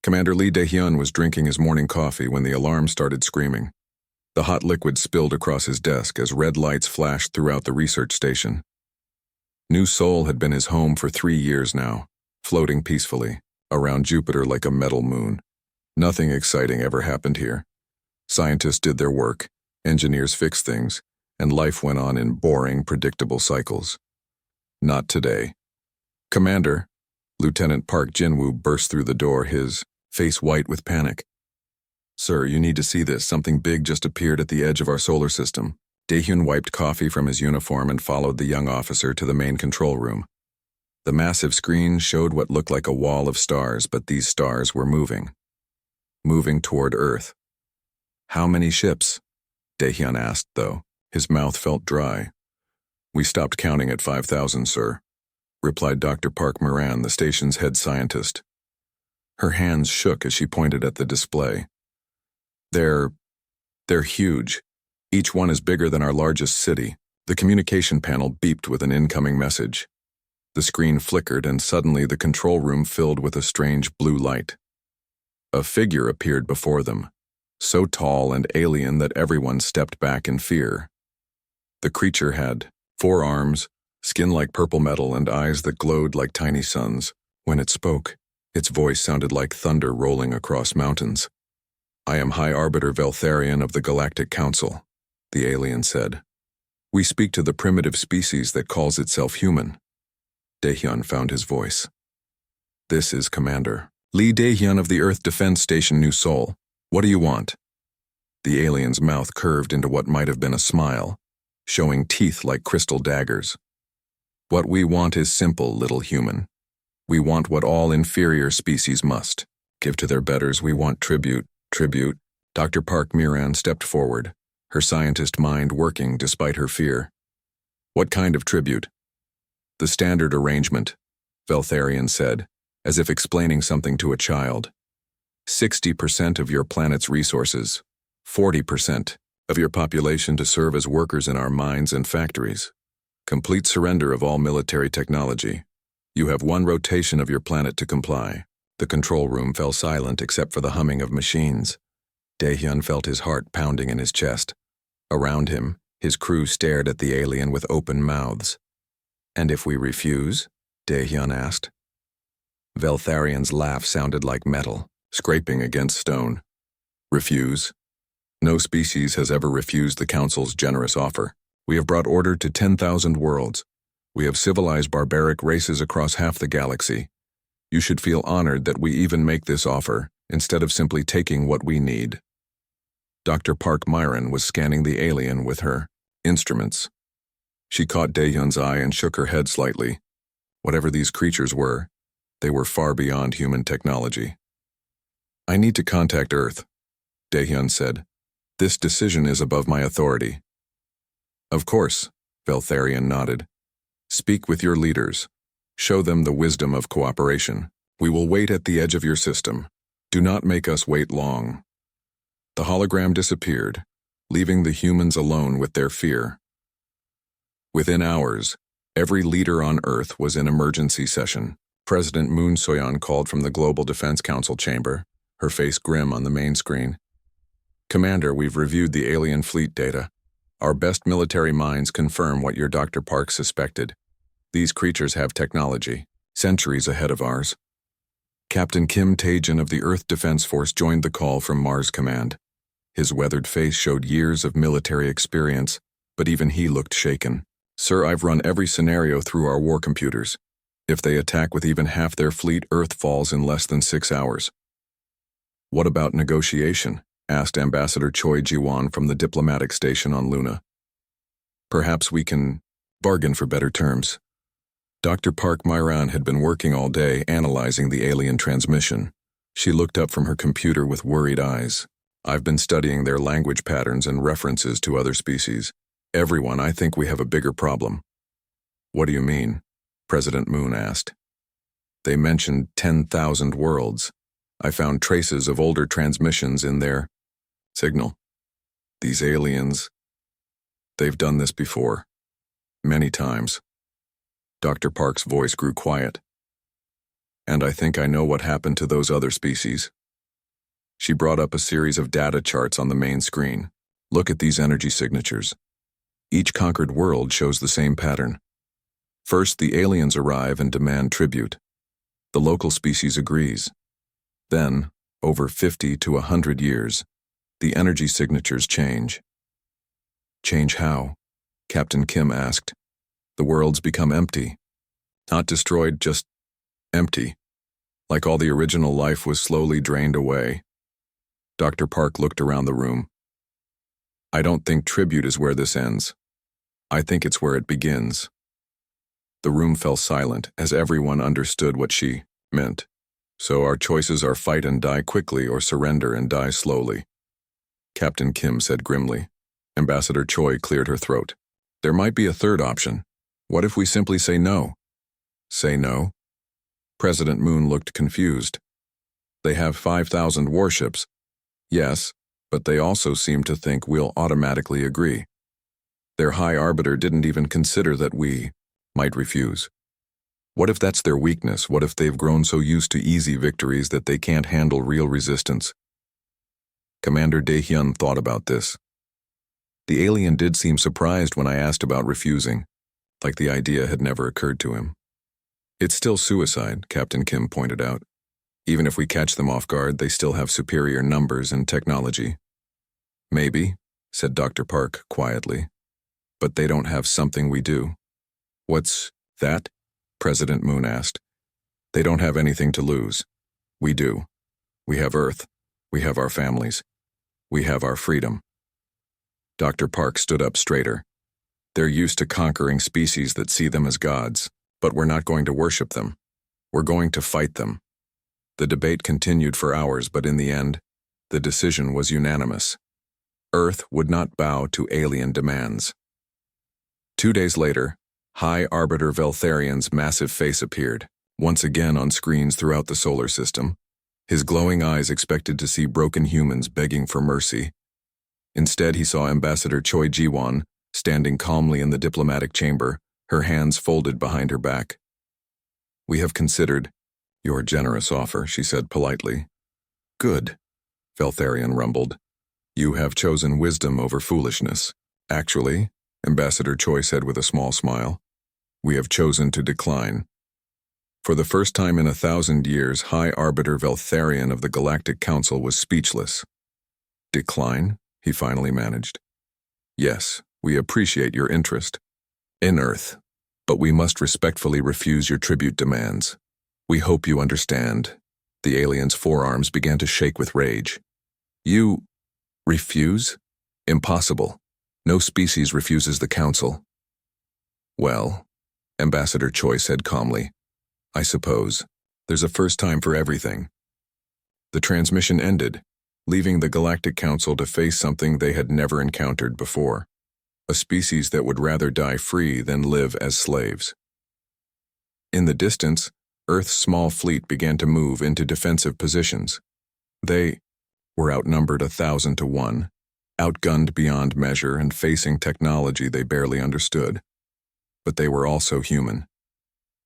Commander Lee Dae-hyun was drinking his morning coffee when the alarm started screaming. The hot liquid spilled across his desk as red lights flashed throughout the research station. New Seoul had been his home for 3 years now, floating peacefully around Jupiter like a metal moon. Nothing exciting ever happened here. Scientists did their work, engineers fixed things, and life went on in boring, predictable cycles. Not today. Commander, Lieutenant Park Jin-woo burst through the door, his face white with panic. Sir, you need to see this. Something big just appeared at the edge of our solar system. Dae-hyun wiped coffee from his uniform and followed the young officer to the main control room. The massive screen showed what looked like a wall of stars, but these stars were moving. Moving toward Earth. How many ships? Dae-hyun asked, though. His mouth felt dry. We stopped counting at 5,000, sir, replied Dr. Park Moran, the station's head scientist. Her hands shook as she pointed at the display. They're huge. Each one is bigger than our largest city. The communication panel beeped with an incoming message. The screen flickered, and suddenly the control room filled with a strange blue light. A figure appeared before them, so tall and alien that everyone stepped back in fear. The creature had 4 arms, skin like purple metal, and eyes that glowed like tiny suns. When it spoke, its voice sounded like thunder rolling across mountains. I am High Arbiter Veltharion of the Galactic Council, the alien said. We speak to the primitive species that calls itself human. Dae-hyun found his voice. This is Commander Lee Dae-hyun of the Earth Defense Station New Seoul. What do you want? The alien's mouth curved into what might have been a smile, showing teeth like crystal daggers. What we want is simple, little human. We want what all inferior species must. Give to their betters. We want tribute. Tribute. Dr. Park Moran stepped forward, her scientist mind working despite her fear. What kind of tribute? The standard arrangement, Veltharion said, as if explaining something to a child. 60% of your planet's resources, 40% of your population to serve as workers in our mines and factories. Complete surrender of all military technology. You have 1 rotation of your planet to comply. The control room fell silent except for the humming of machines. Dae-hyun felt his heart pounding in his chest. Around him, his crew stared at the alien with open mouths. And if we refuse? Dae-hyun asked. Veltharion's laugh sounded like metal, scraping against stone. Refuse? No species has ever refused the Council's generous offer. We have brought order to 10,000 worlds. We have civilized barbaric races across half the galaxy. You should feel honored that we even make this offer, instead of simply taking what we need. Dr. Park Moran was scanning the alien with her instruments. She caught Dae-hyun's eye and shook her head slightly. Whatever these creatures were, they were far beyond human technology. I need to contact Earth, Dae-hyun said. This decision is above my authority. Of course, Veltharion nodded. Speak with your leaders. Show them the wisdom of cooperation. We will wait at the edge of your system. Do not make us wait long. The hologram disappeared, leaving the humans alone with their fear. Within hours, every leader on Earth was in emergency session. President Moon Soyeon called from the Global Defense Council chamber, her face grim on the main screen. Commander, we've reviewed the alien fleet data. Our best military minds confirm what your Dr. Park suspected. These creatures have technology, centuries ahead of ours. Captain Kim Taejin of the Earth Defense Force joined the call from Mars Command. His weathered face showed years of military experience, but even he looked shaken. Sir, I've run every scenario through our war computers. If they attack with even half their fleet, Earth falls in less than 6 hours. What about negotiation? Asked Ambassador Choi Ji-won from the diplomatic station on Luna. Perhaps we can bargain for better terms. Dr. Park Moran had been working all day analyzing the alien transmission. She looked up from her computer with worried eyes. I've been studying their language patterns and references to other species. Everyone, I think we have a bigger problem. What do you mean? President Moon asked. They mentioned 10,000 worlds. I found traces of older transmissions in their signal. These aliens, they've done this before. Many times. Dr. Park's voice grew quiet. And I think I know what happened to those other species. She brought up a series of data charts on the main screen. Look at these energy signatures. Each conquered world shows the same pattern. First, the aliens arrive and demand tribute. The local species agrees. Then, over 50 to 100 years, the energy signatures change. Change how? Captain Kim asked. The worlds become empty. Not destroyed, just empty. Like all the original life was slowly drained away. Dr. Park looked around the room. I don't think tribute is where this ends. I think it's where it begins. The room fell silent as everyone understood what she meant. So our choices are fight and die quickly or surrender and die slowly. Captain Kim said grimly. Ambassador Choi cleared her throat. There might be a third option. What if we simply say no? Say no? President Moon looked confused. They have 5,000 warships. Yes, but they also seem to think we'll automatically agree. Their High Arbiter didn't even consider that we might refuse. What if that's their weakness? What if they've grown so used to easy victories that they can't handle real resistance? Commander Dae-hyun thought about this. The alien did seem surprised when I asked about refusing, like the idea had never occurred to him. It's still suicide, Captain Kim pointed out. Even if we catch them off guard, they still have superior numbers and technology. Maybe, said Dr. Park quietly. But they don't have something we do. What's that? President Moon asked. They don't have anything to lose. We do. We have Earth. We have our families. We have our freedom. Dr. Park stood up straighter. They're used to conquering species that see them as gods, but we're not going to worship them. We're going to fight them. The debate continued for hours, but in the end, the decision was unanimous. Earth would not bow to alien demands. 2 days later, High Arbiter Veltharian's massive face appeared, once again on screens throughout the solar system. His glowing eyes expected to see broken humans begging for mercy. Instead, he saw Ambassador Choi Ji-won standing calmly in the diplomatic chamber, her hands folded behind her back. We have considered your generous offer, she said politely. Good, Veltharian rumbled. You have chosen wisdom over foolishness. Actually, Ambassador Choi said with a small smile, we have chosen to decline. For the first time in 1,000 years, High Arbiter Veltharian of the Galactic Council was speechless. Decline? He finally managed. Yes, we appreciate your interest in Earth, but we must respectfully refuse your tribute demands. We hope you understand. The alien's forearms began to shake with rage. You refuse? Impossible. No species refuses the Council. Well, Ambassador Choi said calmly, I suppose. There's a first time for everything. The transmission ended, leaving the Galactic Council to face something they had never encountered before. A species that would rather die free than live as slaves. In the distance, Earth's small fleet began to move into defensive positions. They were outnumbered 1,000 to 1, outgunned beyond measure and facing technology they barely understood. But they were also human,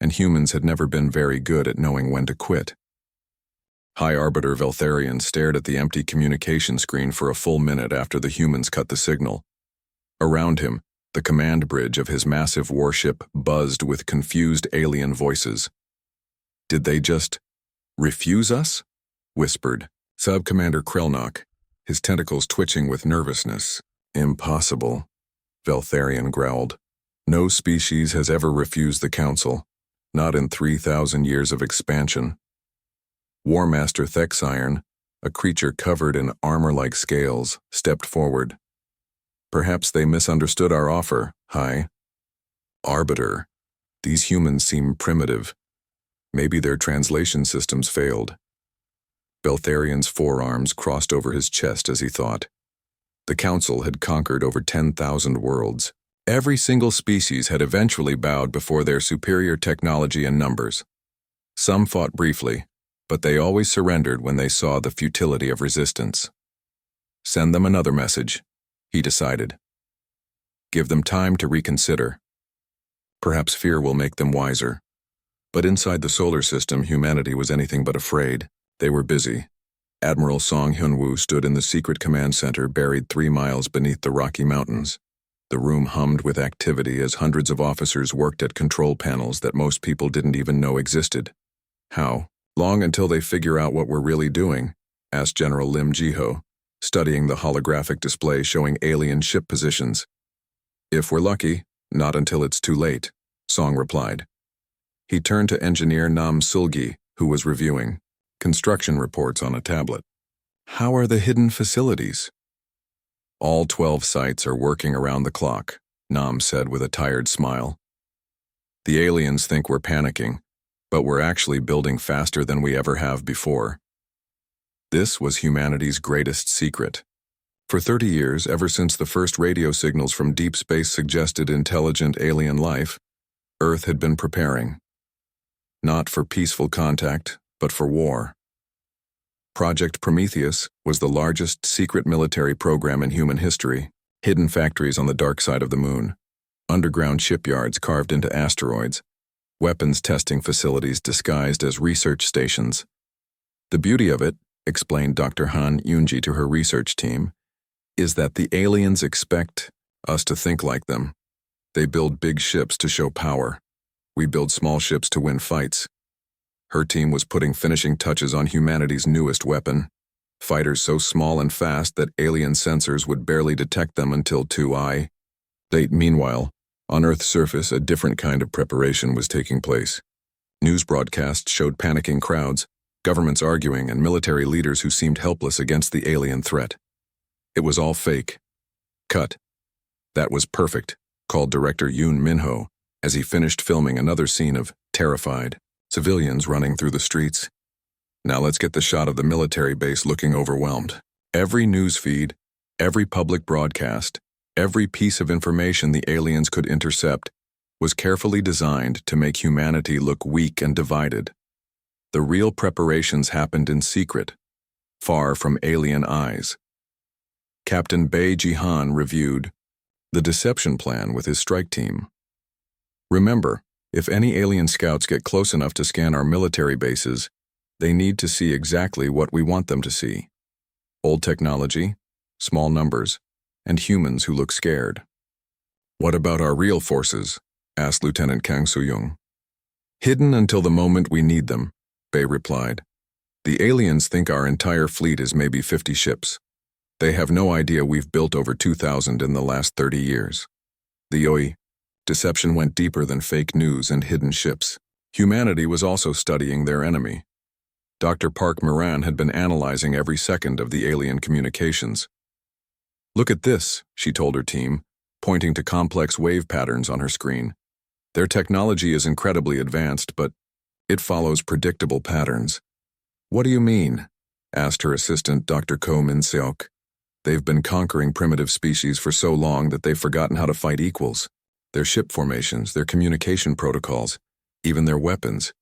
and humans had never been very good at knowing when to quit. High Arbiter Veltharian stared at the empty communication screen for a full minute after the humans cut the signal. Around him, the command bridge of his massive warship buzzed with confused alien voices. Did they just refuse us? Whispered Sub-Commander Krelnock, his tentacles twitching with nervousness. Impossible, Veltharian growled. No species has ever refused the Council, not in 3,000 years of expansion. War Master Thexiron, a creature covered in armor-like scales, stepped forward. Perhaps they misunderstood our offer, High Arbiter. These humans seem primitive. Maybe their translation systems failed. Veltharian's forearms crossed over his chest as he thought. The Council had conquered over 10,000 worlds. Every single species had eventually bowed before their superior technology and numbers. Some fought briefly, but they always surrendered when they saw the futility of resistance. Send them another message, he decided. Give them time to reconsider. Perhaps fear will make them wiser. But inside the solar system, humanity was anything but afraid. They were busy. Admiral Song Hyun-woo stood in the secret command center buried 3 miles beneath the Rocky Mountains. The room hummed with activity as hundreds of officers worked at control panels that most people didn't even know existed. How long until they figure out what we're really doing? Asked General Lim Ji-ho, studying the holographic display showing alien ship positions. If we're lucky, not until it's too late, Song replied. He turned to engineer Nam Sul-gi, who was reviewing construction reports on a tablet. How are the hidden facilities? All 12 sites are working around the clock, Nam said with a tired smile. The aliens think we're panicking, but we're actually building faster than we ever have before. This was humanity's greatest secret. For 30 years, ever since the first radio signals from deep space suggested intelligent alien life, Earth had been preparing. Not for peaceful contact, but for war. Project Prometheus was the largest secret military program in human history. Hidden factories on the dark side of the moon, underground shipyards carved into asteroids, weapons testing facilities disguised as research stations. The beauty of it, explained Dr. Han Yoonji to her research team, is that the aliens expect us to think like them. They build big ships to show power. We build small ships to win fights. Her team was putting finishing touches on humanity's newest weapon, fighters so small and fast that alien sensors would barely detect them until 2i. Meanwhile, on Earth's surface, a different kind of preparation was taking place. News broadcasts showed panicking crowds, governments arguing, and military leaders who seemed helpless against the alien threat. It was all fake. Cut. That was perfect, called director Yoon Min-ho, as he finished filming another scene of terrified civilians running through the streets. Now let's get the shot of the military base looking overwhelmed. Every news feed, every public broadcast, every piece of information the aliens could intercept was carefully designed to make humanity look weak and divided. The real preparations happened in secret, far from alien eyes. Captain Bae Ji-han reviewed the deception plan with his strike team. Remember, if any alien scouts get close enough to scan our military bases, they need to see exactly what we want them to see. Old technology, small numbers, and humans who look scared. What about our real forces? Asked Lieutenant Kang Soo-young. Hidden until the moment we need them, Bae replied. The aliens think our entire fleet is maybe 50 ships. They have no idea we've built over 2,000 in the last 30 years. The deception went deeper than fake news and hidden ships. Humanity was also studying their enemy. Dr. Park Moran had been analyzing every second of the alien communications. Look at this, she told her team, pointing to complex wave patterns on her screen. Their technology is incredibly advanced, but it follows predictable patterns. What do you mean? Asked her assistant, Dr. Ko Min-seok. They've been conquering primitive species for so long that they've forgotten how to fight equals. Their ship formations, their communication protocols, even their weapons.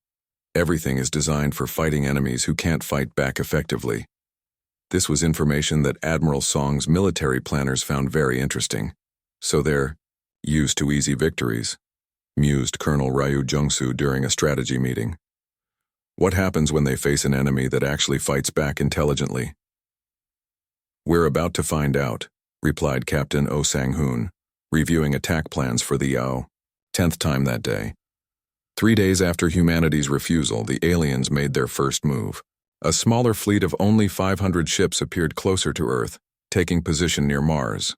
Everything is designed for fighting enemies who can't fight back effectively. This was information that Admiral Song's military planners found very interesting. So they're used to easy victories, mused Colonel Ryu Jung-soo during a strategy meeting. What happens when they face an enemy that actually fights back intelligently? We're about to find out, replied Captain Oh Sang-hoon, reviewing attack plans for the 10th time that day. 3 days after humanity's refusal, the aliens made their first move. A smaller fleet of only 500 ships appeared closer to Earth, taking position near Mars.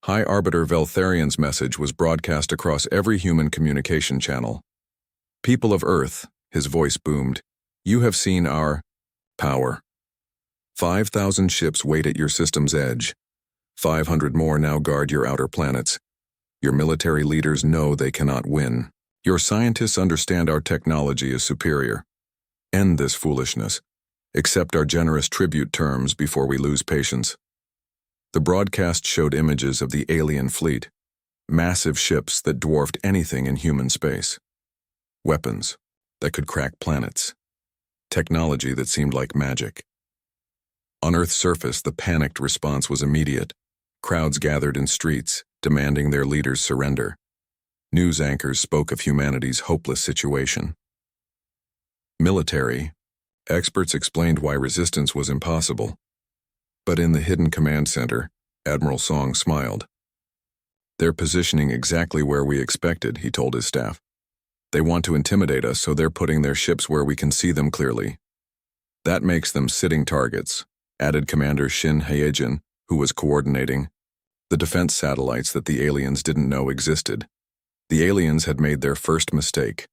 High Arbiter Veltharion's message was broadcast across every human communication channel. People of Earth, his voice boomed, you have seen our power. 5,000 ships wait at your system's edge. 500 more now guard your outer planets. Your military leaders know they cannot win. Your scientists understand our technology is superior. End this foolishness. Accept our generous tribute terms before we lose patience. The broadcast showed images of the alien fleet, massive ships that dwarfed anything in human space. Weapons that could crack planets. Technology that seemed like magic. On Earth's surface, the panicked response was immediate. Crowds gathered in streets, demanding their leaders surrender. News anchors spoke of humanity's hopeless situation. Military. Experts explained why resistance was impossible. But in the hidden command center, Admiral Song smiled. They're positioning exactly where we expected, he told his staff. They want to intimidate us, so they're putting their ships where we can see them clearly. That makes them sitting targets, added Commander Shin Haejin, who was coordinating the defense satellites that the aliens didn't know existed. The aliens had made their first mistake.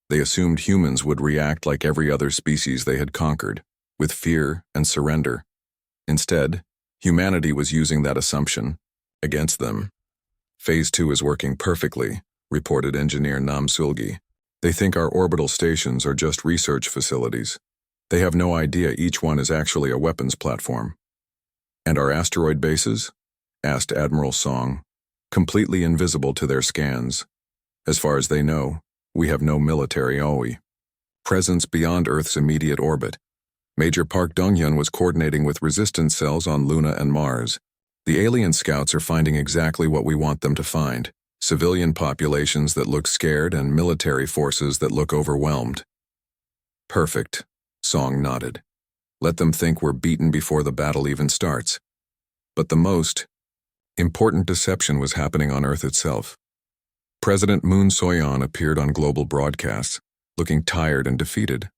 They assumed humans would react like every other species they had conquered, with fear and surrender. Instead, humanity was using that assumption against them. Phase 2 is working perfectly, reported engineer Nam Sulgi. They think our orbital stations are just research facilities. They have no idea each one is actually a weapons platform. And our asteroid bases? Asked Admiral Song, completely invisible to their scans. As far as they know, we have no military OE presence beyond Earth's immediate orbit. Major Park Dong-hyun was coordinating with resistance cells on Luna and Mars. The alien scouts are finding exactly what we want them to find: civilian populations that look scared and military forces that look overwhelmed. Perfect, Song nodded. Let them think we're beaten before the battle even starts. But the most important deception was happening on Earth itself. President Moon Soyeon appeared on global broadcasts, looking tired and defeated.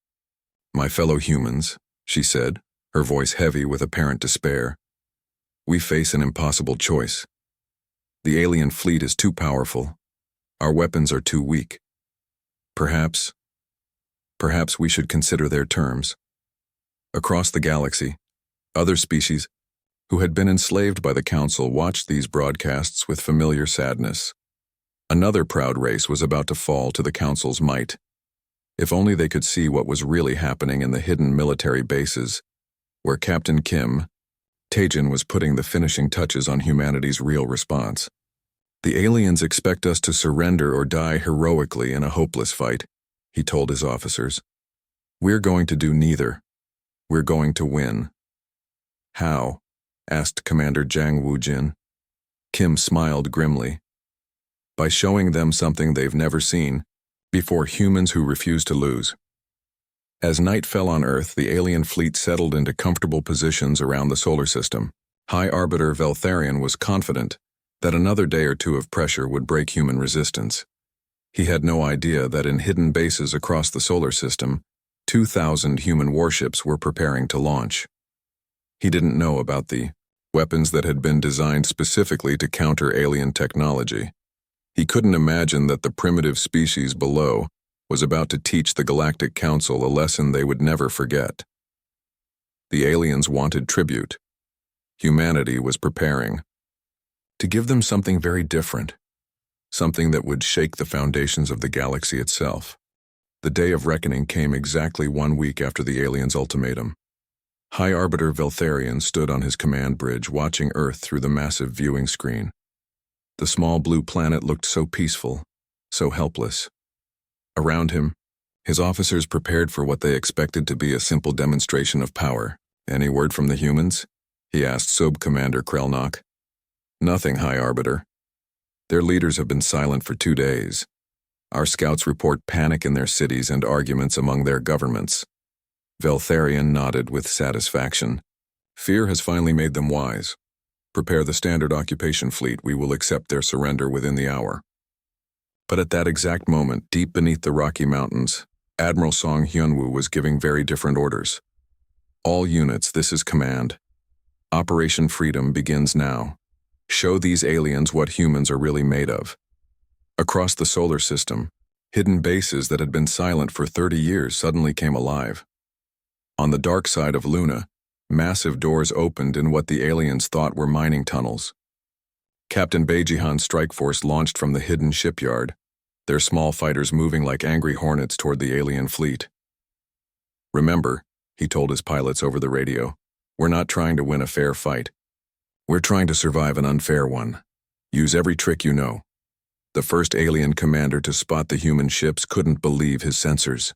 My fellow humans, she said, her voice heavy with apparent despair. We face an impossible choice. The alien fleet is too powerful. Our weapons are too weak. Perhaps we should consider their terms. Across the galaxy, other species who had been enslaved by the Council watched these broadcasts with familiar sadness. Another proud race was about to fall to the Council's might. If only they could see what was really happening in the hidden military bases, where Captain Kim Taejin was putting the finishing touches on humanity's real response. The aliens expect us to surrender or die heroically in a hopeless fight, he told his officers. We're going to do neither. We're going to win. How? Asked Commander Jang Woo-jin. Kim smiled grimly. By showing them something they've never seen, before humans who refuse to lose. As night fell on Earth, the alien fleet settled into comfortable positions around the solar system. High Arbiter Veltharion was confident that another day or two of pressure would break human resistance. He had no idea that in hidden bases across the solar system, 2,000 human warships were preparing to launch. He didn't know about the weapons that had been designed specifically to counter alien technology. He couldn't imagine that the primitive species below was about to teach the Galactic Council a lesson they would never forget. The aliens wanted tribute. Humanity was preparing to give them something very different, something that would shake the foundations of the galaxy itself. The day of reckoning came exactly 1 week after the aliens' ultimatum. High Arbiter Veltharion stood on his command bridge watching Earth through the massive viewing screen. The small blue planet looked so peaceful, so helpless. Around him, his officers prepared for what they expected to be a simple demonstration of power. Any word from the humans? He asked Sub-Commander Krelnok. Nothing, High Arbiter. Their leaders have been silent for 2 days. Our scouts report panic in their cities and arguments among their governments. Veltharion nodded with satisfaction. Fear has finally made them wise. Prepare the standard occupation fleet. We will accept their surrender within the hour. But at that exact moment, deep beneath the Rocky Mountains, Admiral Song Hyunwoo was giving very different orders. All units, this is command. Operation Freedom begins now. Show these aliens what humans are really made of. Across the solar system, hidden bases that had been silent for 30 years suddenly came alive. On the dark side of Luna, massive doors opened in what the aliens thought were mining tunnels. Captain Baejihan's strike force launched from the hidden shipyard, their small fighters moving like angry hornets toward the alien fleet. Remember, he told his pilots over the radio, we're not trying to win a fair fight. We're trying to survive an unfair one. Use every trick you know. The first alien commander to spot the human ships couldn't believe his sensors.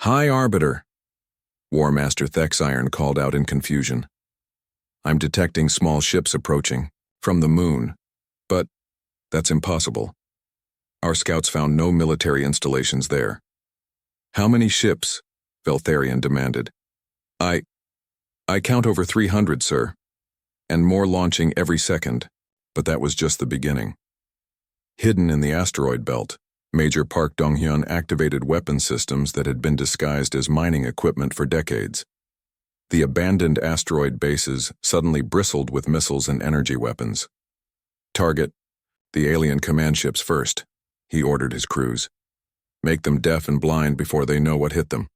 High Arbiter, War Master Thexiron called out in confusion. I'm detecting small ships approaching, from the moon, but that's impossible. Our scouts found no military installations there. How many ships? Veltharion demanded. I count over 300, sir. And more launching every second. But that was just the beginning. Hidden in the asteroid belt, Major Park Dong-hyun activated weapon systems that had been disguised as mining equipment for decades. The abandoned asteroid bases suddenly bristled with missiles and energy weapons. Target the alien command ships first, he ordered his crews. Make them deaf and blind before they know what hit them.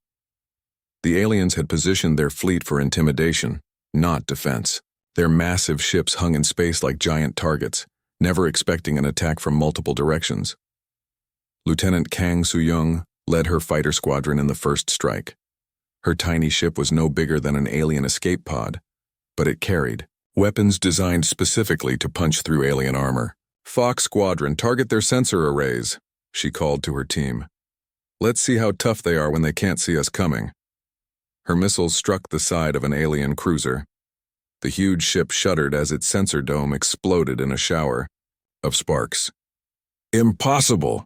The aliens had positioned their fleet for intimidation, not defense. Their massive ships hung in space like giant targets, never expecting an attack from multiple directions. Lieutenant Kang Soo-young led her fighter squadron in the first strike. Her tiny ship was no bigger than an alien escape pod, but it carried weapons designed specifically to punch through alien armor. Fox Squadron, target their sensor arrays, she called to her team. Let's see how tough they are when they can't see us coming. Her missiles struck the side of an alien cruiser. The huge ship shuddered as its sensor dome exploded in a shower of sparks. Impossible!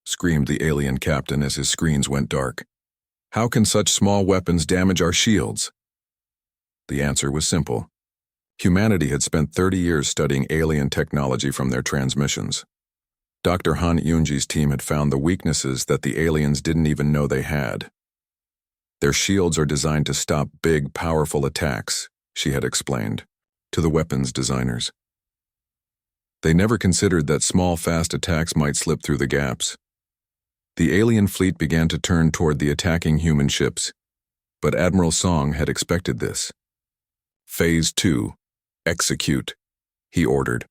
Screamed the alien captain as his screens went dark. How can such small weapons damage our shields? The answer was simple. Humanity had spent 30 years studying alien technology from their transmissions. Dr. Han Yunji's team had found the weaknesses that the aliens didn't even know they had. Their shields are designed to stop big, powerful attacks, she had explained, to the weapons designers. They never considered that small, fast attacks might slip through the gaps. The alien fleet began to turn toward the attacking human ships, but Admiral Song had expected this. Phase 2. Execute, he ordered.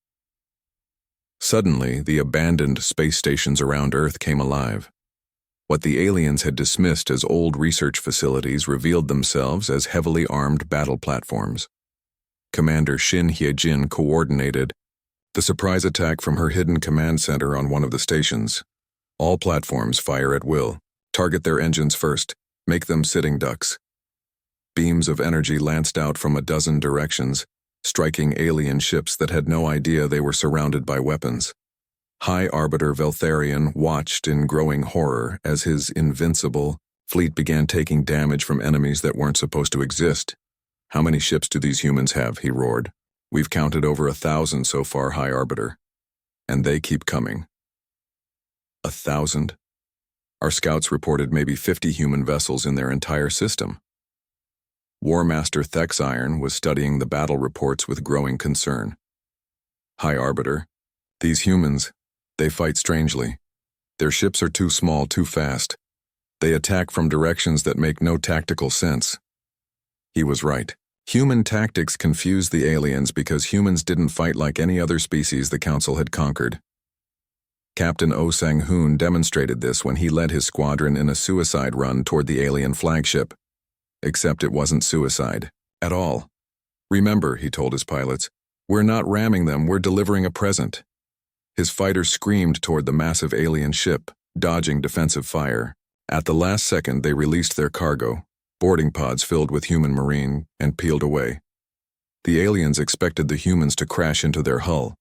Suddenly, the abandoned space stations around Earth came alive. What the aliens had dismissed as old research facilities revealed themselves as heavily armed battle platforms. Commander Shin Hye-jin coordinated the surprise attack from her hidden command center on one of the stations. All platforms fire at will. Target their engines first. Make them sitting ducks. Beams of energy lanced out from a dozen directions, striking alien ships that had no idea they were surrounded by weapons. High Arbiter Veltharion watched in growing horror as his invincible fleet began taking damage from enemies that weren't supposed to exist. How many ships do these humans have? He roared. We've counted over 1,000 so far, High Arbiter. And they keep coming. 1,000? Our scouts reported maybe 50 human vessels in their entire system. War Master Thexiron was studying the battle reports with growing concern. High Arbiter, these humans, they fight strangely. Their ships are too small, too fast. They attack from directions that make no tactical sense. He was right. Human tactics confused the aliens because humans didn't fight like any other species the Council had conquered. Captain Oh Sang-hoon demonstrated this when he led his squadron in a suicide run toward the alien flagship. Except it wasn't suicide. At all. Remember, he told his pilots, we're not ramming them, we're delivering a present. His fighters screamed toward the massive alien ship, dodging defensive fire. At the last second, they released their cargo, boarding pods filled with human marine, and peeled away. The aliens expected the humans to crash into their hull.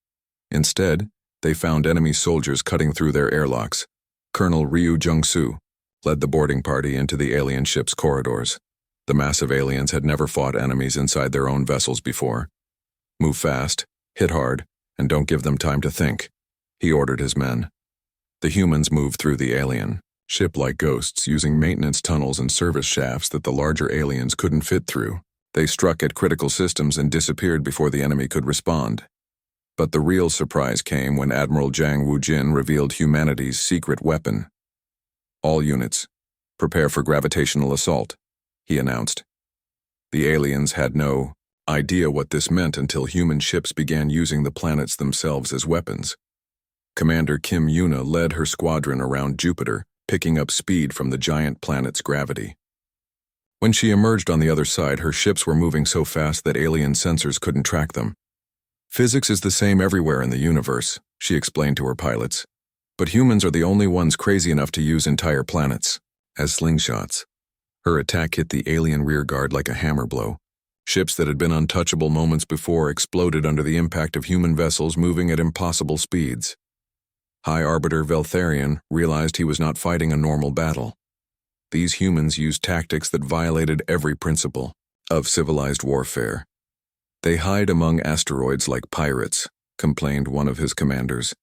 Instead, they found enemy soldiers cutting through their airlocks. Colonel Ryu Jung-soo led the boarding party into the alien ship's corridors. The massive aliens had never fought enemies inside their own vessels before. Move fast, hit hard, and don't give them time to think, he ordered his men. The humans moved through the alien ship like ghosts, using maintenance tunnels and service shafts that the larger aliens couldn't fit through. They struck at critical systems and disappeared before the enemy could respond. But the real surprise came when Admiral Jang Woo-jin revealed humanity's secret weapon. All units, prepare for gravitational assault, he announced. The aliens had no idea what this meant until human ships began using the planets themselves as weapons. Commander Kim Yuna led her squadron around Jupiter, picking up speed from the giant planet's gravity. When she emerged on the other side, her ships were moving so fast that alien sensors couldn't track them. Physics is the same everywhere in the universe, she explained to her pilots. But humans are the only ones crazy enough to use entire planets as slingshots. Her attack hit the alien rearguard like a hammer blow. Ships that had been untouchable moments before exploded under the impact of human vessels moving at impossible speeds. High Arbiter Veltharion realized he was not fighting a normal battle. These humans used tactics that violated every principle of civilized warfare. They hide among asteroids like pirates, complained one of his commanders.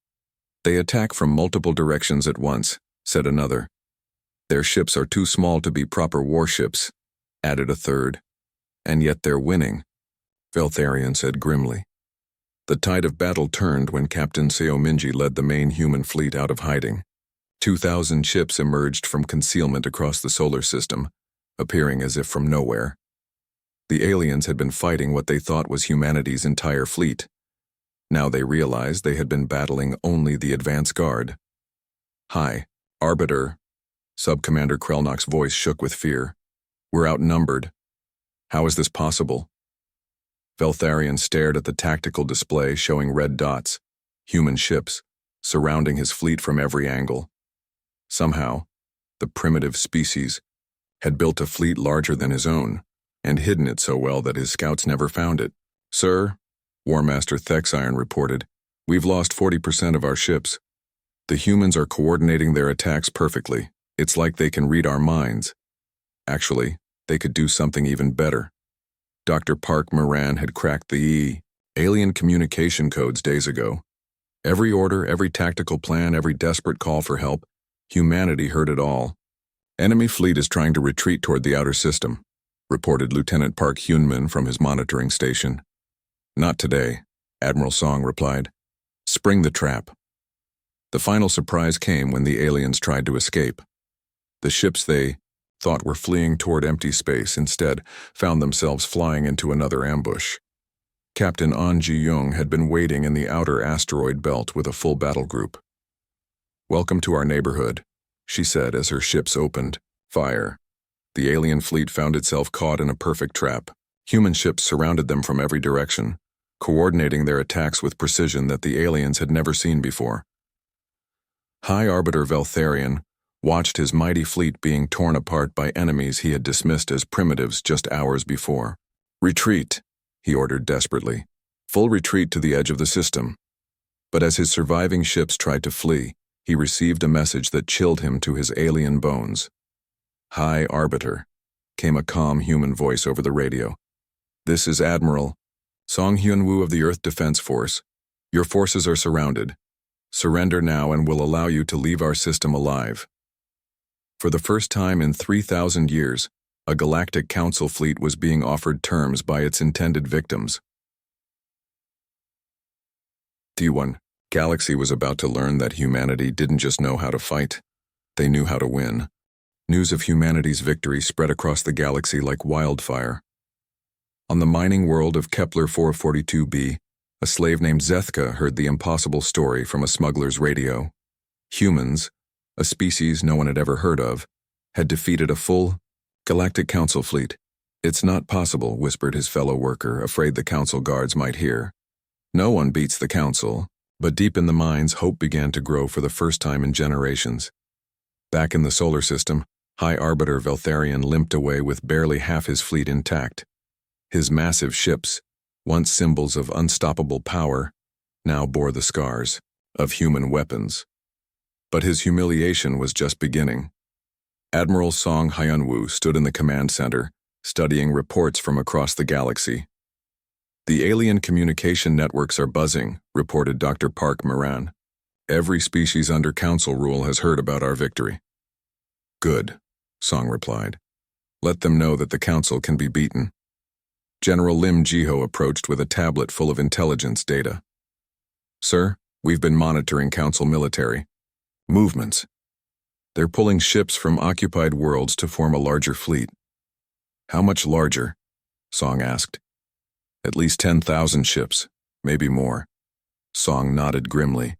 They attack from multiple directions at once, said another. Their ships are too small to be proper warships, added a third. And yet they're winning, Veltharion said grimly. The tide of battle turned when Captain Seominji led the main human fleet out of hiding. 2,000 ships emerged from concealment across the solar system, appearing as if from nowhere. The aliens had been fighting what they thought was humanity's entire fleet. Now they realized they had been battling only the advance guard. "Hi, Arbiter," Sub-Commander Krelnok's voice shook with fear. "We're outnumbered. How is this possible?" Veltharion stared at the tactical display showing red dots, human ships, surrounding his fleet from every angle. Somehow, the primitive species had built a fleet larger than his own, and hidden it so well that his scouts never found it. "Sir," War Master Thexiron reported, "we've lost 40% of our ships. The humans are coordinating their attacks perfectly. It's like they can read our minds. Actually, they could do something even better." Dr. Park Moran had cracked the alien communication codes days ago. Every order, every tactical plan, every desperate call for help, humanity heard it all. "Enemy fleet is trying to retreat toward the outer system," reported Lieutenant Park Hyunmin from his monitoring station. "Not today," Admiral Song replied. "Spring the trap." The final surprise came when the aliens tried to escape. The ships they thought were fleeing toward empty space instead found themselves flying into another ambush. Captain An Ji-young had been waiting in the outer asteroid belt with a full battle group. "Welcome to our neighborhood," she said as her ships opened fire. The alien fleet found itself caught in a perfect trap. Human ships surrounded them from every direction, coordinating their attacks with precision that the aliens had never seen before. High Arbiter Veltharion watched his mighty fleet being torn apart by enemies he had dismissed as primitives just hours before. "Retreat," he ordered desperately. "Full retreat to the edge of the system." But as his surviving ships tried to flee, he received a message that chilled him to his alien bones. "High Arbiter," came a calm human voice over the radio. "This is Admiral Song Hyun-woo of the Earth Defense Force. Your forces are surrounded. Surrender now and we'll allow you to leave our system alive." For the first time in 3,000 years, a Galactic Council fleet was being offered terms by its intended victims. The Galaxy was about to learn that humanity didn't just know how to fight, they knew how to win. News of humanity's victory spread across the galaxy like wildfire. On the mining world of Kepler 442b, a slave named Zethka heard the impossible story from a smuggler's radio. Humans, a species no one had ever heard of, had defeated a full Galactic Council fleet. "It's not possible," whispered his fellow worker, afraid the Council guards might hear. No one beats the Council, but deep in the mines, hope began to grow for the first time in generations. Back in the solar system, High Arbiter Veltharion limped away with barely half his fleet intact. His massive ships, once symbols of unstoppable power, now bore the scars of human weapons. But his humiliation was just beginning. Admiral Song Hyun-woo stood in the command center, studying reports from across the galaxy. "The alien communication networks are buzzing," reported Dr. Park Moran. "Every species under Council rule has heard about our victory." "Good," Song replied. "Let them know that the Council can be beaten." General Lim Jiho approached with a tablet full of intelligence data. "Sir, we've been monitoring Council military movements. They're pulling ships from occupied worlds to form a larger fleet." "How much larger?" Song asked. "At least 10,000 ships, maybe more." Song nodded grimly.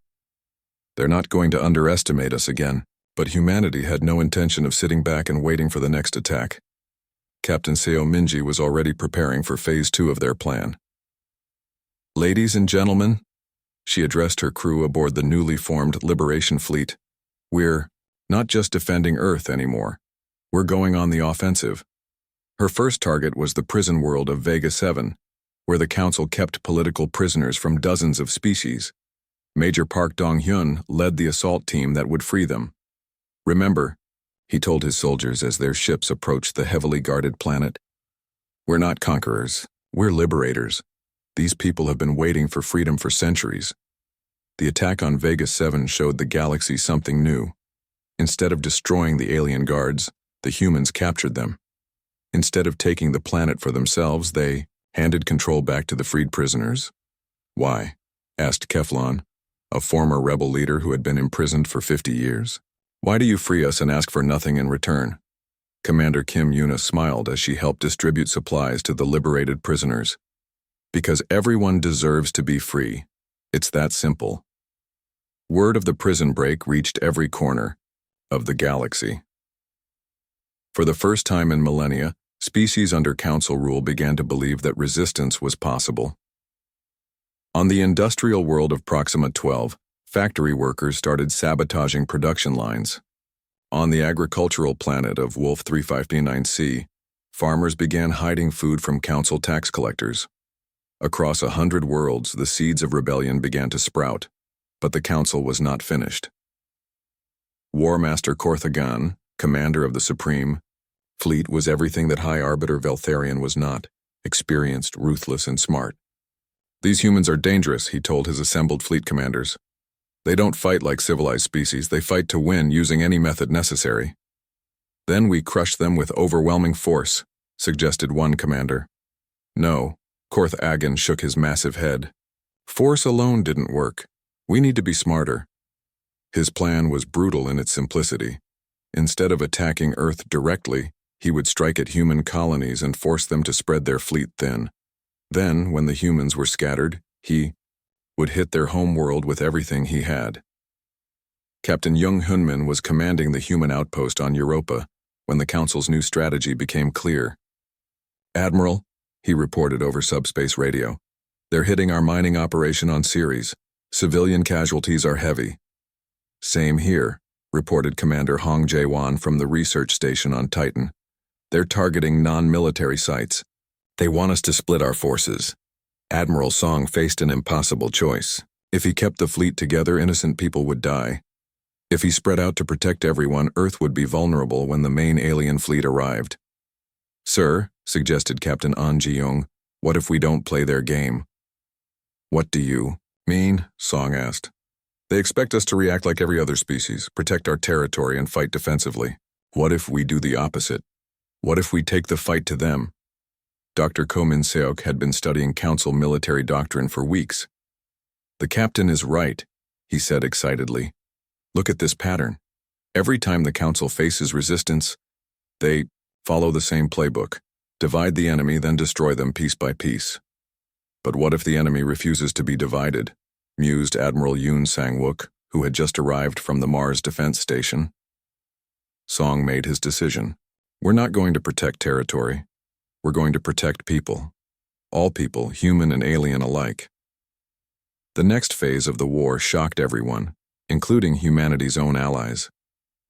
"They're not going to underestimate us again." But humanity had no intention of sitting back and waiting for the next attack. Captain Seominji was already preparing for Phase 2 of their plan. "Ladies and gentlemen," she addressed her crew aboard the newly formed Liberation Fleet, "we're not just defending Earth anymore. We're going on the offensive." Her first target was the prison world of Vega 7, where the Council kept political prisoners from dozens of species. Major Park Dong-hyun led the assault team that would free them. "Remember, he told his soldiers as their ships approached the heavily guarded planet. We're not conquerors, we're liberators. These people have been waiting for freedom for centuries. The attack on Vega 7 showed the galaxy something new. Instead of destroying the alien guards, the humans captured them. Instead of taking the planet for themselves, they handed control back to the freed prisoners. Why? Asked Keflon, a former rebel leader who had been imprisoned for 50 years. Why do you free us and ask for nothing in return? Commander Kim Yuna smiled as she helped distribute supplies to the liberated prisoners. Because everyone deserves to be free. It's that simple. Word of the prison break reached every corner of the galaxy. For the first time in millennia, species under council rule began to believe that resistance was possible. On the industrial world of Proxima 12, factory workers started sabotaging production lines. On the agricultural planet of Wolf 3559C, farmers began hiding food from council tax collectors. Across 100 worlds, the seeds of rebellion began to sprout, but the council was not finished. War Master Korthagan, commander of the Supreme Fleet, was everything that High Arbiter Veltharion was not: experienced, ruthless, and smart. These humans are dangerous, he told his assembled fleet commanders. They don't fight like civilized species, they fight to win using any method necessary. Then we crush them with overwhelming force, suggested one commander. No, Korthagan shook his massive head. Force alone didn't work. We need to be smarter. His plan was brutal in its simplicity. Instead of attacking Earth directly, he would strike at human colonies and force them to spread their fleet thin. Then, when the humans were scattered, he would hit their home world with everything he had. Captain Jung Hunmin was commanding the human outpost on Europa when the Council's new strategy became clear. Admiral, he reported over subspace radio, they're hitting our mining operation on Ceres. Civilian casualties are heavy. Same here, reported Commander Hong Jae-won from the research station on Titan. They're targeting non-military sites. They want us to split our forces. Admiral Song faced an impossible choice. If he kept the fleet together, innocent people would die. If he spread out to protect everyone, Earth would be vulnerable when the main alien fleet arrived. Sir, suggested Captain An Ji-young, what if we don't play their game? What do you mean? Song asked. They expect us to react like every other species, protect our territory and fight defensively. What if we do the opposite? What if we take the fight to them? Dr. Ko Min-seok had been studying Council military doctrine for weeks. The captain is right, he said excitedly. Look at this pattern. Every time the Council faces resistance, they follow the same playbook. Divide the enemy, then destroy them piece by piece. But what if the enemy refuses to be divided? Mused Admiral Yoon Sang-wook, who had just arrived from the Mars Defense Station. Song made his decision. We're not going to protect territory. We're going to protect people. All people, human and alien alike. The next phase of the war shocked everyone, including humanity's own allies.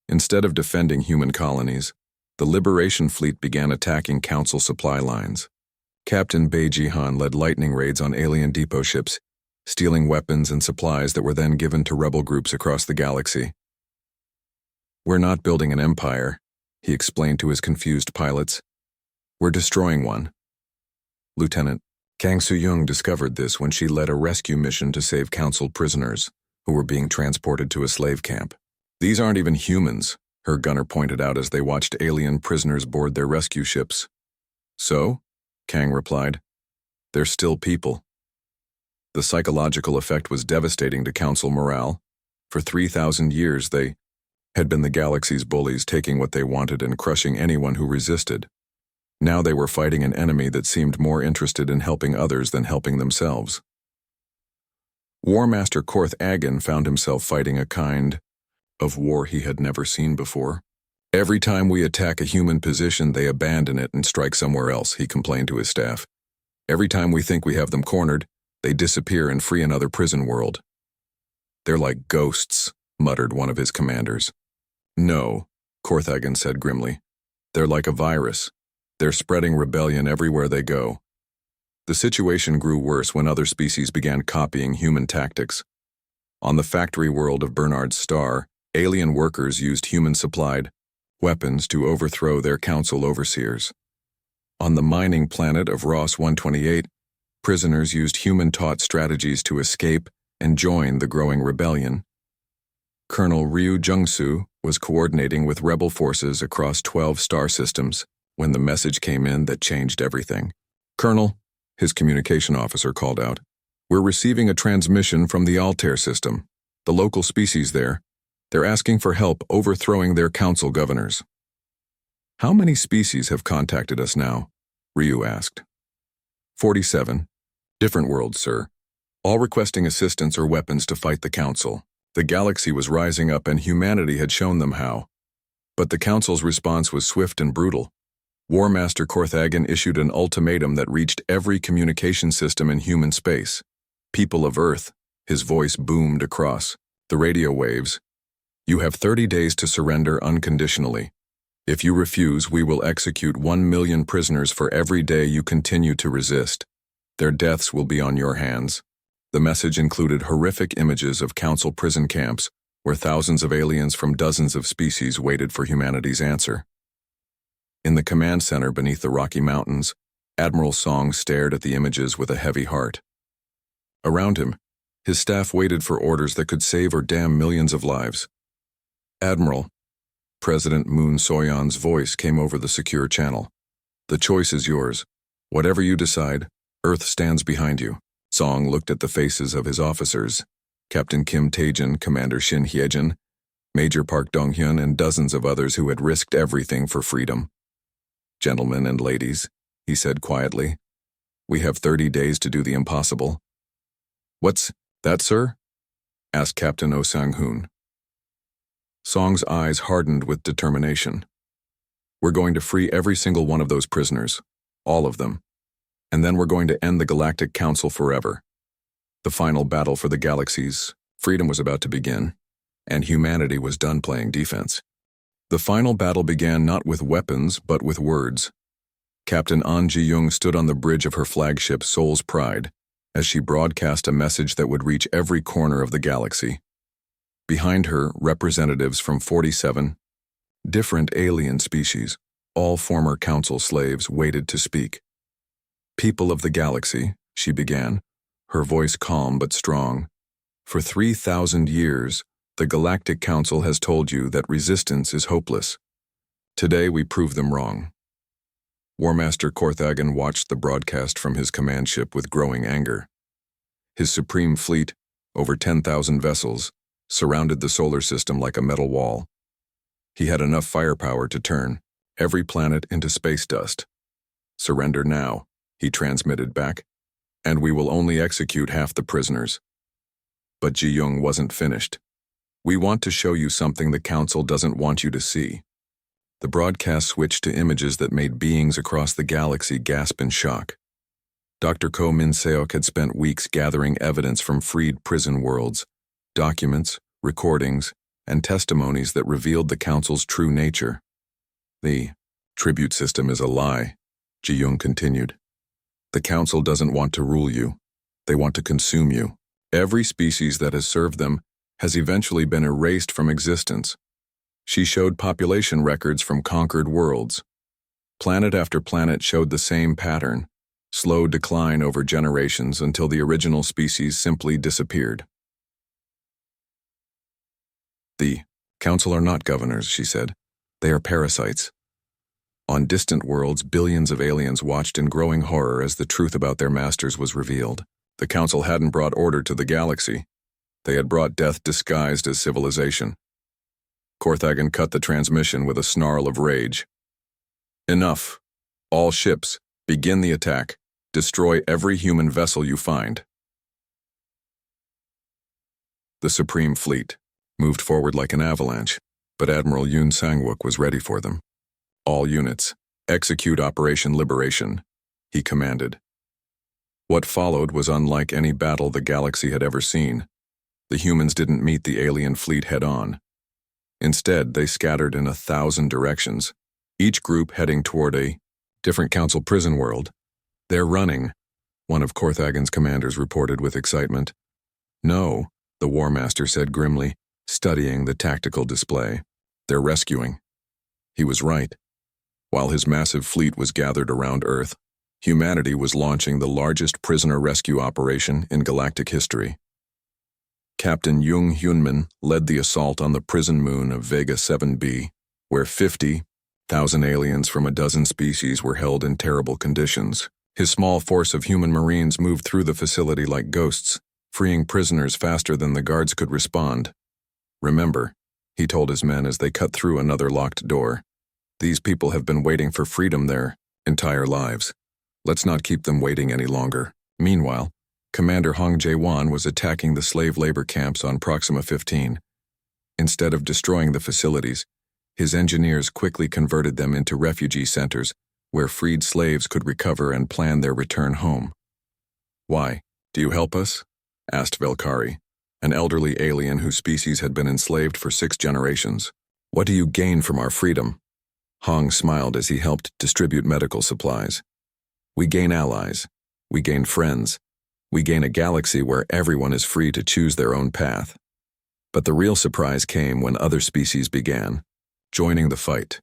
Instead of defending human colonies, the Liberation Fleet began attacking Council supply lines. Captain Bae Ji-han led lightning raids on alien depot ships, stealing weapons and supplies that were then given to rebel groups across the galaxy. We're not building an empire, he explained to his confused pilots. We're destroying one. Lieutenant Kang Soo-young discovered this when she led a rescue mission to save Council prisoners who were being transported to a slave camp. These aren't even humans, her gunner pointed out as they watched alien prisoners board their rescue ships. So? Kang replied. They're still people. The psychological effect was devastating to Council morale. For 3,000 years, they had been the galaxy's bullies, taking what they wanted and crushing anyone who resisted. Now they were fighting an enemy that seemed more interested in helping others than helping themselves. War Master Korthagan found himself fighting a kind of war he had never seen before. Every time we attack a human position, they abandon it and strike somewhere else, he complained to his staff. Every time we think we have them cornered, they disappear and free another prison world. They're like ghosts, muttered one of his commanders. No, Korthagan said grimly. They're like a virus. They're spreading rebellion everywhere they go. The situation grew worse when other species began copying human tactics. On the factory world of Bernard's star, alien workers used human-supplied weapons to overthrow their council overseers. On the mining planet of Ross 128, prisoners used human-taught strategies to escape and join the growing rebellion. Colonel Ryu Jungsu was coordinating with rebel forces across 12 star systems when the message came in that changed everything. "Colonel," his communication officer called out, "we're receiving a transmission from the Altair system. The local species there, they're asking for help overthrowing their council governors." "How many species have contacted us now?" Ryu asked. 47. Different worlds, sir. All requesting assistance or weapons to fight the council. The galaxy was rising up and humanity had shown them how. But the council's response was swift and brutal. War Master Korthagen issued an ultimatum that reached every communication system in human space. "People of Earth," his voice boomed across the radio waves, "you have 30 days to surrender unconditionally. If you refuse, we will execute 1 million prisoners for every day you continue to resist. Their deaths will be on your hands." The message included horrific images of council prison camps where thousands of aliens from dozens of species waited for humanity's answer. In the command center beneath the Rocky Mountains, Admiral Song stared at the images with a heavy heart. Around him, his staff waited for orders that could save or damn millions of lives. "Admiral," President Moon Soyan's voice came over the secure channel. "The choice is yours. Whatever you decide, Earth stands behind you." Song looked at the faces of his officers, Captain Kim Taejin, Commander Shin Hyejin, Major Park Dong-hyun, and dozens of others who had risked everything for freedom. "Gentlemen and ladies," he said quietly, "we have 30 days to do the impossible." "What's that, sir?" asked Captain Oh Sang-hoon. Song's eyes hardened with determination. "We're going to free every single one of those prisoners, all of them. And then we're going to end the Galactic Council forever." The final battle for the galaxy's freedom was about to begin, and humanity was done playing defense. The final battle began not with weapons, but with words. Captain An Ji-young stood on the bridge of her flagship Soul's Pride as she broadcast a message that would reach every corner of the galaxy. Behind her, representatives from 47 different alien species, all former council slaves, waited to speak. "People of the galaxy," she began, her voice calm but strong. "For 3,000 years, the Galactic Council has told you that resistance is hopeless. Today we prove them wrong." War Master Korthagen watched the broadcast from his command ship with growing anger. His supreme fleet, over 10,000 vessels, surrounded the solar system like a metal wall. He had enough firepower to turn every planet into space dust. "Surrender now," he transmitted back, "and we will only execute half the prisoners." But Ji-young wasn't finished. "We want to show you something the Council doesn't want you to see." The broadcast switched to images that made beings across the galaxy gasp in shock. Dr. Ko Min-seok had spent weeks gathering evidence from freed prison worlds, documents, recordings, and testimonies that revealed the Council's true nature. "The tribute system is a lie," Ji-young continued. "The Council doesn't want to rule you. They want to consume you. Every species that has served them has eventually been erased from existence." She showed population records from conquered worlds. Planet after planet showed the same pattern, slow decline over generations until the original species simply disappeared. "The Council are not governors," she said. "They are parasites." On distant worlds, billions of aliens watched in growing horror as the truth about their masters was revealed. The Council hadn't brought order to the galaxy. They had brought death disguised as civilization. Korthagen cut the transmission with a snarl of rage. "Enough. All ships, begin the attack. Destroy every human vessel you find." The Supreme Fleet moved forward like an avalanche, but Admiral Yoon Sang-wook was ready for them. "All units, execute Operation Liberation," he commanded. What followed was unlike any battle the galaxy had ever seen. The humans didn't meet the alien fleet head-on. Instead, they scattered in 1,000 directions, each group heading toward a different council prison world. "They're running," one of Korthagen's commanders reported with excitement. "No," the War Master said grimly, studying the tactical display. "They're rescuing." He was right. While his massive fleet was gathered around Earth, humanity was launching the largest prisoner rescue operation in galactic history. Captain Jung Hyunmin led the assault on the prison moon of Vega 7b, where 50,000 aliens from a dozen species were held in terrible conditions. His small force of human marines moved through the facility like ghosts, freeing prisoners faster than the guards could respond. "Remember," he told his men as they cut through another locked door, "these people have been waiting for freedom their entire lives. Let's not keep them waiting any longer." Meanwhile, Commander Hong Jae-won was attacking the slave labor camps on Proxima 15. Instead of destroying the facilities, his engineers quickly converted them into refugee centers where freed slaves could recover and plan their return home. "Why? Do you help us?" asked Velkari, an elderly alien whose species had been enslaved for 6 generations. "What do you gain from our freedom?" Hong smiled as he helped distribute medical supplies. "We gain allies. We gain friends. We gain a galaxy where everyone is free to choose their own path." But the real surprise came when other species began joining the fight.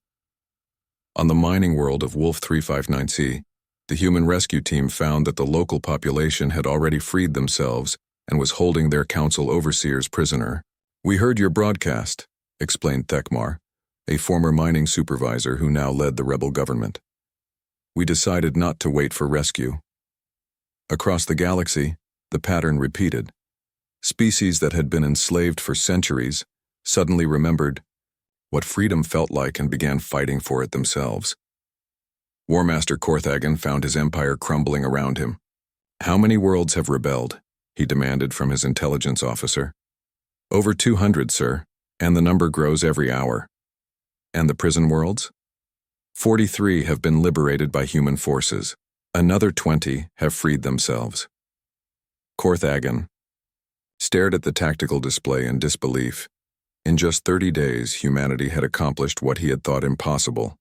On the mining world of Wolf 359C, the human rescue team found that the local population had already freed themselves and was holding their council overseers prisoner. "We heard your broadcast," explained Thekmar, a former mining supervisor who now led the rebel government. "We decided not to wait for rescue." Across the galaxy, the pattern repeated. Species that had been enslaved for centuries suddenly remembered what freedom felt like and began fighting for it themselves. War Master Korthagen found his empire crumbling around him. "How many worlds have rebelled?" he demanded from his intelligence officer. "Over 200, sir, and the number grows every hour." "And the prison worlds?" 43 have been liberated by human forces. Another 20 have freed themselves." Korthagen stared at the tactical display in disbelief. In just 30 days, humanity had accomplished what he had thought impossible.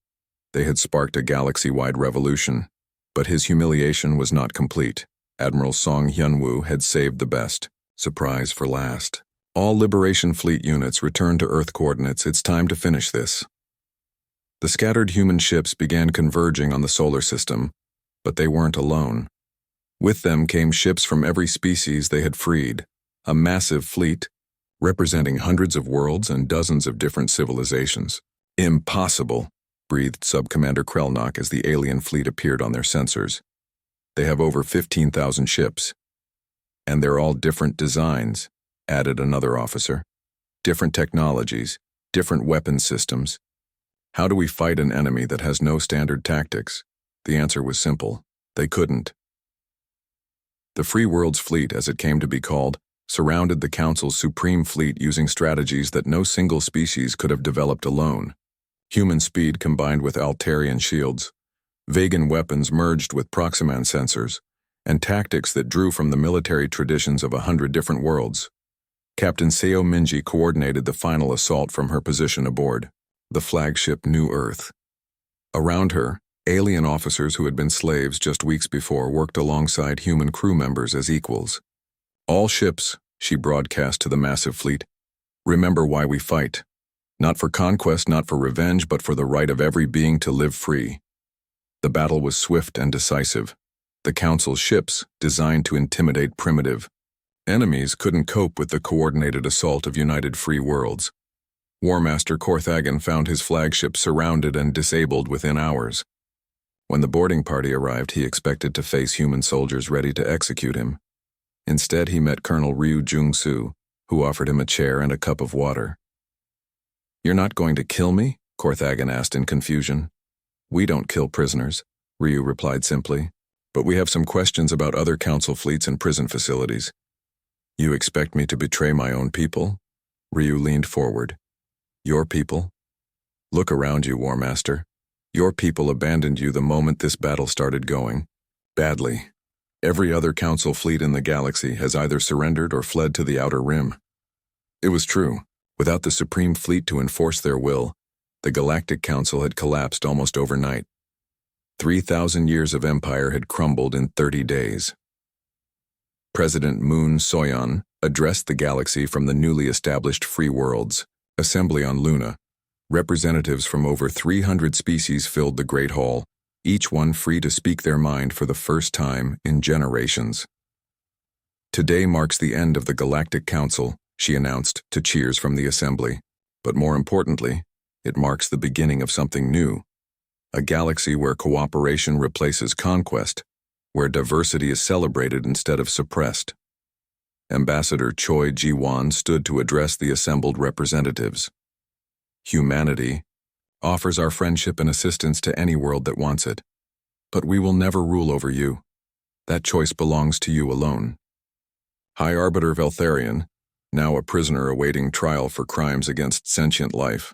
They had sparked a galaxy-wide revolution, but his humiliation was not complete. Admiral Song Hyunwoo had saved the best. Surprise for last. "All Liberation Fleet units return to Earth coordinates. It's time to finish this." The scattered human ships began converging on the solar system, but they weren't alone. With them came ships from every species they had freed, a massive fleet representing hundreds of worlds and dozens of different civilizations. "Impossible," breathed Sub-Commander Krelnock as the alien fleet appeared on their sensors. "They have over 15,000 ships. And they're all different designs," added another officer. "Different technologies, different weapon systems. How do we fight an enemy that has no standard tactics?" The answer was simple. They couldn't. The Free World's fleet, as it came to be called, surrounded the Council's supreme fleet using strategies that no single species could have developed alone. Human speed combined with Altarian shields, Vegan weapons merged with Proximan sensors, and tactics that drew from the military traditions of 100 different worlds. Captain Seo Minji coordinated the final assault from her position aboard the flagship New Earth. Around her, alien officers who had been slaves just weeks before worked alongside human crew members as equals. "All ships," she broadcast to the massive fleet, "remember why we fight. Not for conquest, not for revenge, but for the right of every being to live free." The battle was swift and decisive. The Council's ships, designed to intimidate primitive enemies, couldn't cope with the coordinated assault of united free worlds. War Master Korthagen found his flagship surrounded and disabled within hours. When the boarding party arrived, he expected to face human soldiers ready to execute him. Instead, he met Colonel Ryu Jung-soo, who offered him a chair and a cup of water. "You're not going to kill me?" Korthagen asked in confusion. "We don't kill prisoners," Ryu replied simply, "but we have some questions about other Council fleets and prison facilities." "You expect me to betray my own people?" Ryu leaned forward. "Your people? Look around you, War Master. Your people abandoned you the moment this battle started going. Badly. Every other Council fleet in the galaxy has either surrendered or fled to the Outer Rim." It was true. Without the Supreme Fleet to enforce their will, the Galactic Council had collapsed almost overnight. 3,000 years of empire had crumbled in 30 days. President Moon Soyeon addressed the galaxy from the newly established Free Worlds Assembly on Luna, Representatives from over 300 species filled the Great Hall, each one free to speak their mind for the first time in generations. Today marks the end of the Galactic Council, she announced to cheers from the assembly. But more importantly, it marks the beginning of something new. A galaxy where cooperation replaces conquest, where diversity is celebrated instead of suppressed. Ambassador Choi Ji-won stood to address the assembled representatives. Humanity offers our friendship and assistance to any world that wants it. But we will never rule over you. That choice belongs to you alone. High Arbiter Veltharion, now a prisoner awaiting trial for crimes against sentient life,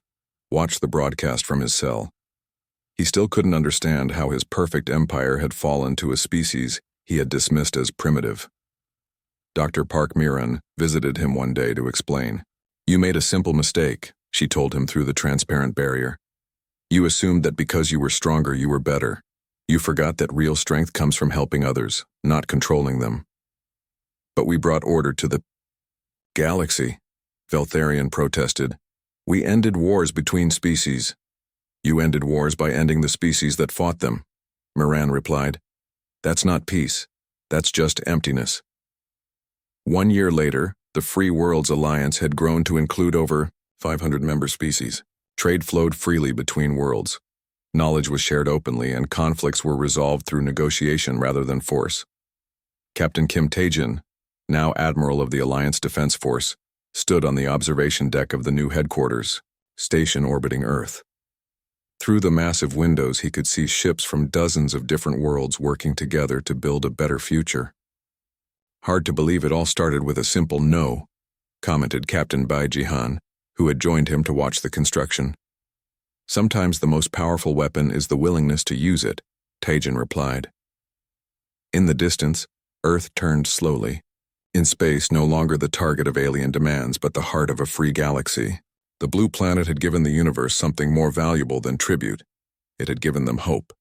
watched the broadcast from his cell. He still couldn't understand how his perfect empire had fallen to a species he had dismissed as primitive. Dr. Park Miran visited him one day to explain. "You made a simple mistake," she told him through the transparent barrier. "You assumed that because you were stronger, you were better. You forgot that real strength comes from helping others, not controlling them." "But we brought order to the galaxy," Veltharion protested. "We ended wars between species." "You ended wars by ending the species that fought them," Miran replied. "That's not peace. That's just emptiness." 1 year later, the Free Worlds Alliance had grown to include over 500 member species. Trade flowed freely between worlds. Knowledge was shared openly, and conflicts were resolved through negotiation rather than force. Captain Kim Taejin, now Admiral of the Alliance Defense Force, stood on the observation deck of the new headquarters, station orbiting Earth. Through the massive windows, he could see ships from dozens of different worlds working together to build a better future. "Hard to believe it all started with a simple no," commented Captain Bai Jihan, who had joined him to watch the construction. "Sometimes the most powerful weapon is the willingness to use it," Taejin replied. In the distance, Earth turned slowly. In space, no longer the target of alien demands, but the heart of a free galaxy. The blue planet had given the universe something more valuable than tribute. It had given them hope.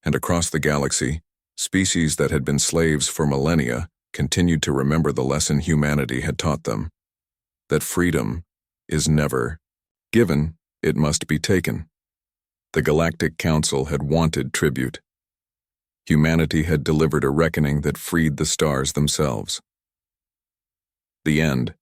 And across the galaxy, species that had been slaves for millennia continued to remember the lesson humanity had taught them. That freedom is never given, it must be taken. The Galactic Council had wanted tribute. Humanity had delivered a reckoning that freed the stars themselves. The end.